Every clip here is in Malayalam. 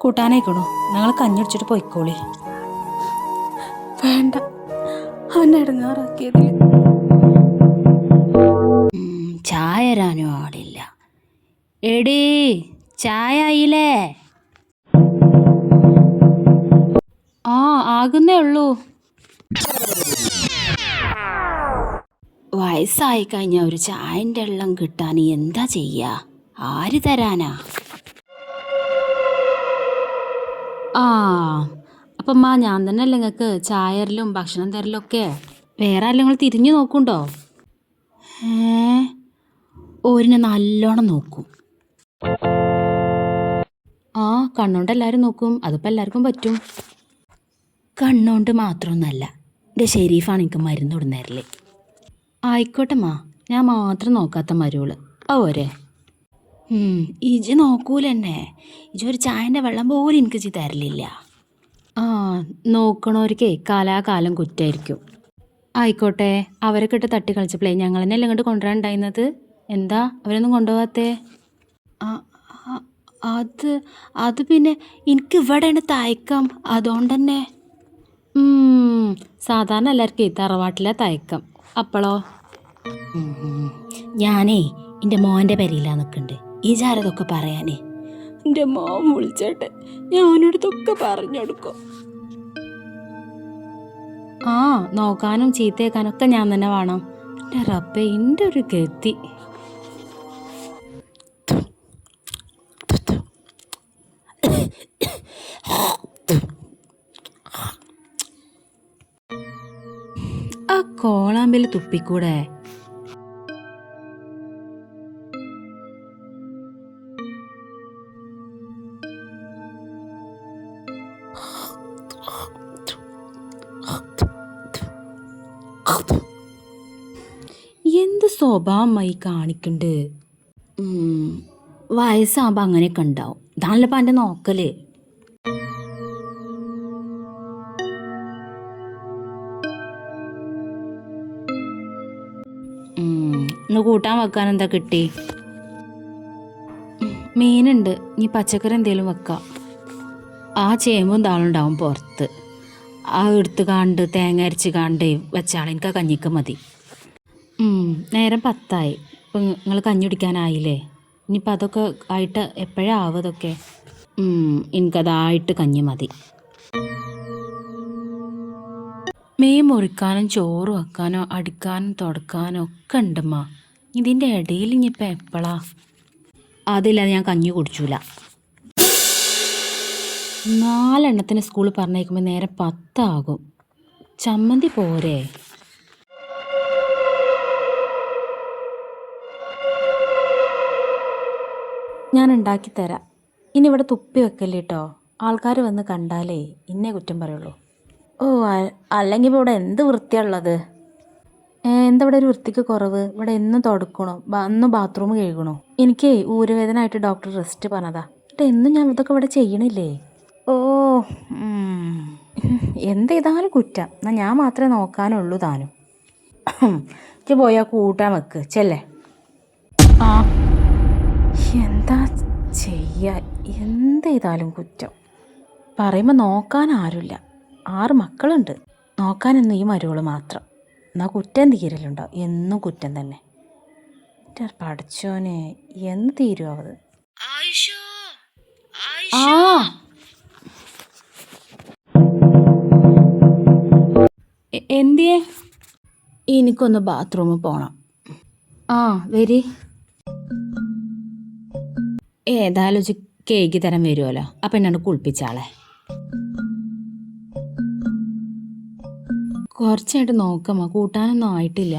കൂട്ടാനായിക്കണോ? ഞങ്ങൾ കഞ്ഞിടിച്ചിട്ട് പോയിക്കോളി. വേണ്ട, അവനെ ഇടങ്ങാറാക്കിയതിൽ. ചായ തരാനും ആളില്ല. എടീ, ചായ ആയില്ലേ? ആ, ആകുന്നേ ഉള്ളൂ. വയസ്സായി കഴിഞ്ഞാൽ ഒരു ചായൻ്റെ വെള്ളം കിട്ടാൻ എന്താ ചെയ്യുക? ആര് തരാനാ? ആ, അപ്പം ഞാൻ തന്നെ അല്ലേ നിങ്ങൾക്ക് ചായരലും ഭക്ഷണം തരലും ഒക്കെ? വേറെ ആരെങ്കിലും നിങ്ങൾ തിരിഞ്ഞു നോക്കുന്നുണ്ടോ? ഓരിനെ നല്ലോണം നോക്കും. ആ, കണ്ണോണ്ട് എല്ലാവരും നോക്കും. അതിപ്പോൾ എല്ലാവർക്കും പറ്റും. കണ്ണോണ്ട് മാത്രമൊന്നുമല്ല, എൻ്റെ ഷെരീഫാണ് എനിക്ക് മരുന്ന് കൊടുന്നേരല്. ആയിക്കോട്ടെമ്മാ, ഞാൻ മാത്രം നോക്കാത്ത മരുവള് ഓരെ. ഇജ് നോക്കൂലെന്നെ. ഇജ് ഒരു ചായൻ്റെ വെള്ളം പോലും എനിക്ക് ഇജ് തരലില്ല. ആ, നോക്കണോർക്കേ കാലാകാലം കുറ്റായിരിക്കും. ആയിക്കോട്ടെ, അവരൊക്കെ ഇട്ട് തട്ടി കളിച്ചപ്പോഴേ ഞങ്ങൾ തന്നെ അല്ലേ ഇങ്ങോട്ട് കൊണ്ടുവരാനുണ്ടായിരുന്നത്. എന്താ അവരൊന്നും കൊണ്ടുപോകാത്തേ? അത് പിന്നെ എനിക്ക് ഇവിടെയാണ് തയക്കം, അതുകൊണ്ട് തന്നെ. സാധാരണ എല്ലാവർക്കും തറവാട്ടിലെ തയക്കം. അപ്പോളോ? ഞാനേ എൻ്റെ മോൻ്റെ പെരയിലാണ് നിൽക്കുന്നുണ്ട്. ഈ ജാരതൊക്കെ പറയാനേ. എൻ്റെ മോൻ വിളിച്ചേട്ടെ, ഞാനടുത്തൊക്കെ പറഞ്ഞു കൊടുക്കും. ആ, നോക്കാനും ചീത്തയേക്കാനും ഒക്കെ ഞാൻ തന്നെ വേണം. എൻ്റെ റബ്ബേ, എൻ്റെ ഒരു ഗതി. ആ കോളാമ്പിൽ തുപ്പിക്കൂടെ? എന്ത് സ്വഭാവമായി കാണിക്കണ്ട്? വയസ്സാകുമ്പോൾ അങ്ങനെയൊക്കെ ഉണ്ടാവും. ഇതാണല്ലോ എൻ്റെ നോക്കല്. ഇന്ന് കൂട്ടാൻ വെക്കാൻ എന്താ കിട്ടി? മീനുണ്ട്. ഇനി പച്ചക്കറി എന്തേലും വെക്കാം. ആ ചേമ്പും താളുണ്ടാവും പുറത്ത്. ആ എടുത്ത് കാണ്ട് തേങ്ങ അരച്ച് കാണ്ട് വെച്ചാൽ എനിക്ക് ആ കഞ്ഞിക്ക് മതി. നേരം 10 ഇപ്പം നിങ്ങൾ കഞ്ഞി കുടിക്കാനായില്ലേ? ഇനിയിപ്പോൾ അതൊക്കെ ആയിട്ട് എപ്പോഴാണ് ആവുക അതൊക്കെ? എനിക്കതായിട്ട് കഞ്ഞി മതി. മീൻ മുറിക്കാനും ചോറ് വെക്കാനോ അടിക്കാനും തുടക്കാനോ ഒക്കെ ഉണ്ടമ്മ. ഇതിൻ്റെ ഇടയിൽ ഇനിയിപ്പോൾ എപ്പോഴാ? അതില്ലാതെ ഞാൻ കഞ്ഞി കുടിച്ചൂല. 4 എണ്ണത്തിന് സ്കൂളിൽ പറഞ്ഞേക്കുമ്പോൾ നേരെ 10 ആകും. ചമ്മന്തി പോരെ? ഞാൻ ഉണ്ടാക്കിത്തരാം. ഇനി ഇവിടെ തുപ്പി വെക്കല്ലേ കേട്ടോ. ആൾക്കാർ വന്ന് കണ്ടാലേ ഇന്നേ കുറ്റം പറയുള്ളൂ. ഓ, അല്ലെങ്കിൽ ഇപ്പോൾ ഇവിടെ എന്ത് വൃത്തിയുള്ളത്? എന്താ ഇവിടെ ഒരു വൃത്തിക്ക് കുറവ്? ഇവിടെ എന്നും തുടക്കണോ? അന്ന് ബാത്റൂം കഴുകണോ? എനിക്ക് ഊരവേദന ആയിട്ട് ഡോക്ടർ റെസ്റ്റ് പറഞ്ഞതാ. എന്നും ഞാൻ ഇതൊക്കെ ഇവിടെ ചെയ്യണില്ലേ? ഓ, എന്ത് ചെയ്താലും കുറ്റം. എന്നാൽ ഞാൻ മാത്രമേ നോക്കാനുള്ളൂ താനും. എനിക്ക് പോയാൽ കൂട്ടാൻ വെക്ക് ചെല്ലേ. ആ, എന്താ ചെയ്യുക? എന്ത് ചെയ്താലും കുറ്റം. പറയുമ്പോൾ നോക്കാൻ ആരുമില്ല. 6 മക്കളുണ്ട്. നോക്കാനെന്നും ഈ മരുവള് മാത്രം. എന്നാൽ കുറ്റം തീരലുണ്ടോ? എന്നും കുറ്റം തന്നെ. എൻ്റെ പഠിച്ചോനെ, എന്ന് തീരുമോ അത്? ആ, എന്തിയേ? എനിക്കൊന്ന് ബാത്റൂമിൽ പോകണം. ആ, വരി. ഏതായാലും കേക്ക് തരം വരുമല്ലോ. അപ്പം എന്നോട് കുളിപ്പിച്ചാളെ. കുറച്ചായിട്ട് നോക്കമ്മ, കൂട്ടാനൊന്നും ആയിട്ടില്ല.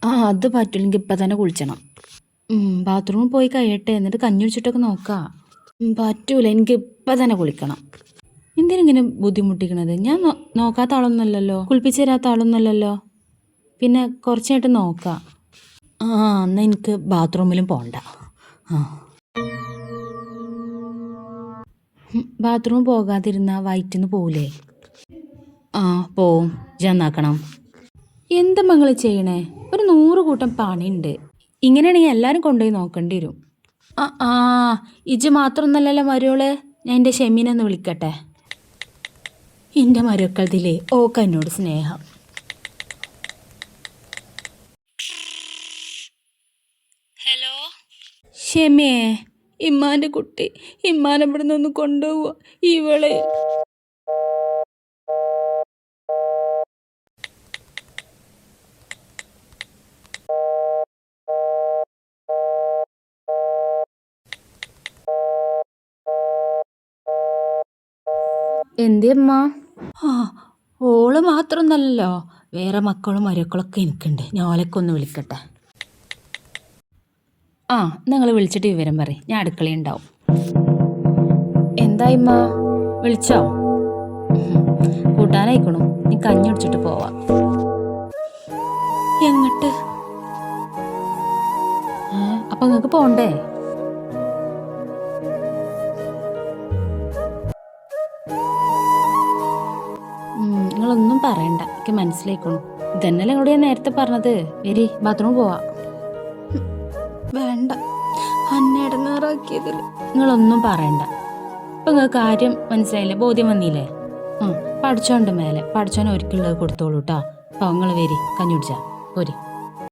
ആ, അത് പറ്റില്ലെങ്കിൽ ഇപ്പം തന്നെ കുളിച്ചണം. ബാത്റൂമിൽ പോയി കഴിയട്ടെ, എന്നിട്ട് കഞ്ഞി കുടിച്ചിട്ടൊക്കെ നോക്കാം. പറ്റൂല, എനിക്ക് ഇപ്പം തന്നെ കുളിക്കണം. എന്തിനിങ്ങനെ ബുദ്ധിമുട്ടിക്കണത്? ഞാൻ നോക്കാത്ത ആളൊന്നുമല്ലല്ലോ, കുളിപ്പിച്ച് തരാത്ത ആളൊന്നുമല്ലല്ലോ. പിന്നെ കുറച്ചായിട്ട് നോക്കാം. ആ, എന്നാൽ എനിക്ക് ബാത്റൂമിലും പോകണ്ട. ആ, ബാത്റൂം പോകാതിരുന്ന വയറ്റിന്ന് പോവില്ലേ? ആ, പോവും. ചെന്നാക്കണം. എന്താ മങ്ങൾ ചെയ്യണേ? ഒരു 100 കൂട്ടം പണിയുണ്ട്. ഇങ്ങനെയാണെങ്കിൽ എല്ലാവരും കൊണ്ടുപോയി നോക്കേണ്ടി വരും. ആ, ഇജ് മാത്രമൊന്നല്ലല്ലോ മരുവള്. ഞാൻ എൻ്റെ ഷെമീനെ ഒന്ന് വിളിക്കട്ടെ. എൻ്റെ മരുക്കളതിലേ ഓക്ക് എന്നോട് സ്നേഹം. ഹലോ ഷെമിയേ, ഇമ്മാൻ്റെ കുട്ടി ഇമ്മാനെ ഇവിടെ നിന്ന് കൊണ്ടുപോവുക. ഇവളെ എന്തേമ്മ? ആ ഓള് മാത്രമൊന്നല്ലോ, വേറെ മക്കളും മരുക്കളൊക്കെ എനിക്കുണ്ട്. ഞാൻ ഓലൊക്കെ ഒന്ന് വിളിക്കട്ടെ. ആ നിങ്ങൾ വിളിച്ചിട്ട് വിവരം പറയും. ഞാൻ അടുക്കളയുണ്ടാവും. എന്തായിമ്മ, വിളിച്ചോ? കൂട്ടാനായിക്കണു. നീ കഞ്ഞി കുടിച്ചിട്ട് പോവാം. എങ്ങട്ട്? അപ്പം നിങ്ങൾക്ക് പോണ്ടേ? നിങ്ങളൊന്നും പറയണ്ട, എനിക്ക് മനസ്സിലായിക്കണു. ഇതന്നല്ലേ നിങ്ങളോട് ഞാൻ നേരത്തെ പറഞ്ഞത്. വരി, ബാത്റൂമിൽ പോവാ. വേണ്ട, അന്നെ ഇടങ്ങാറാക്കിയതിൽ. നിങ്ങളൊന്നും പറയണ്ട. ഇപ്പം നിങ്ങൾക്ക് കാര്യം മനസ്സിലായില്ലേ? ബോധ്യം വന്നില്ലേ? പഠിച്ചോണ്ട് മേലെ പഠിച്ചോനെ ഒരിക്കലുള്ളത് കൊടുത്തോളൂ കേട്ടോ. അപ്പോൾ നിങ്ങൾ വരി, കഞ്ഞി കുടിച്ചാ പോരി.